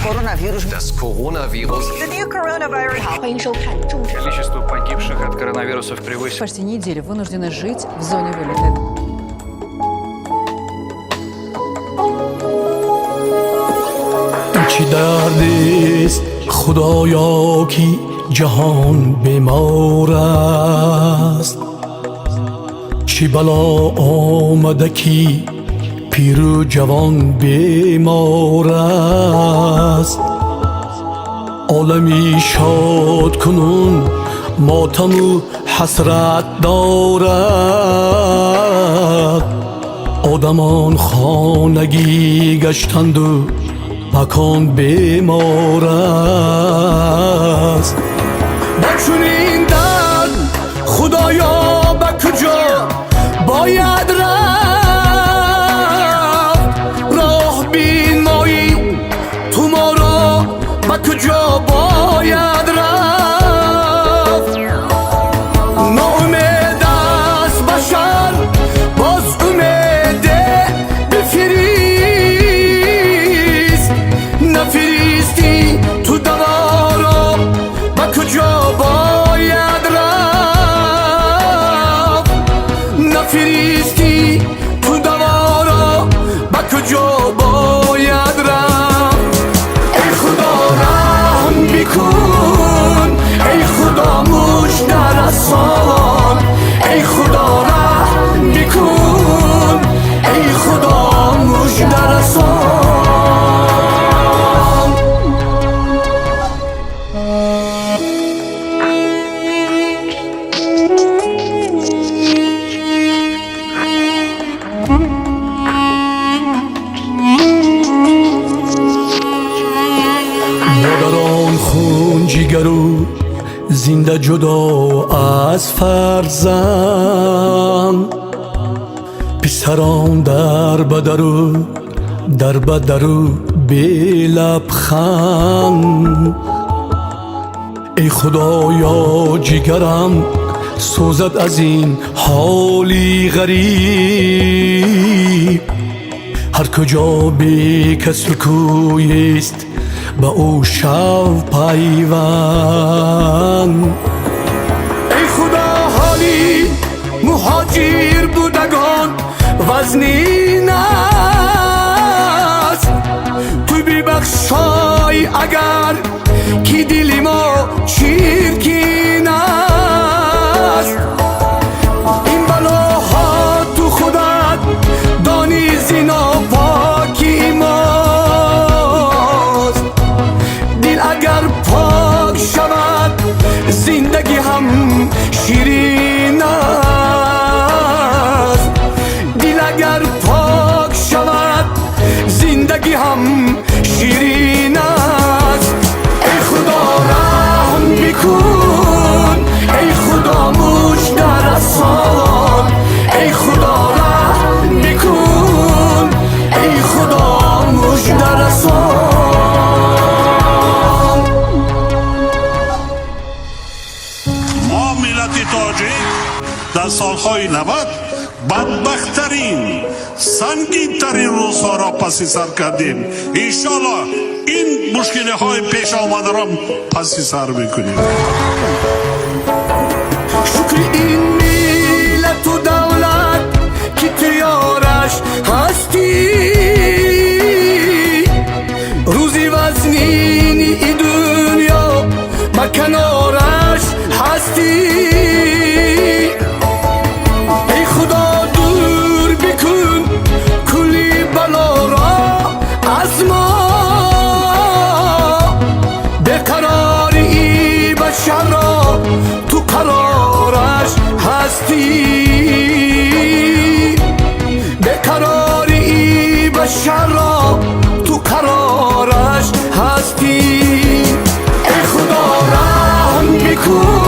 Das Coronavirus. The new coronavirus. 欢迎收看《众志》。 Количество погибших от коронавирусов превысило. Почти неделю вынуждены жить в зоне вылета. چی درد است خدایا کی جهان بیمار است چی بلا آمده کی پیر و جوان بیمار است عالمی شاد کنون ماتم و حسرت دارد آدمان خانگی گشتند و مکان بیمار است با چنین درد خدایا به کجا باید رفت راه بین مایی تو ما را به کجا باید رفت ناامید است بشر باز امید بفریست نفریستی تو دوارا به کجا باید رفت نفریستی تو دوارا به کجا باید رفت ای خدا رحم بکن ای خدا مژده رسان ای خدا رحم بکن ای خدا مژده رسان مادران خون جیگرو زنده جدا از فرزند پسران در بدرو بی لبخند ای خدایا جیگرم سوزد از این حالی غریب هر کجا بی کس کوی است به او شو پیوند ای خدا حالی مهاجر بودگان وزنین است تو ببخشای اگر کی دل ما چیرکین است این بلاها تو خودت دانی زینا پاکی ماست دل اگر پاک شود زندگی هم شیرین است دل اگر پاک شود زندگی هم شیرین است ای خدا رحم بکن ای خدا مژده رسان ای خدا رحم بکن ای خدا مژده رسان ما ملت تاجیک در سالهای 90 بدبختترین سنگین‌ترین روزها را پس سر کردیم انشالله این مشکل های پیش آمده را پس سر میکنیم شکر این ملت و دولت که تو یارش هستی روزی وزنین ای دنیا با کنارش هستی ای خدا دور بکن کلی بلا را از ما بقراری بشر را تو قرارش هستی بقراری بشر را تو قرارش هستی ای خدا رحم بکن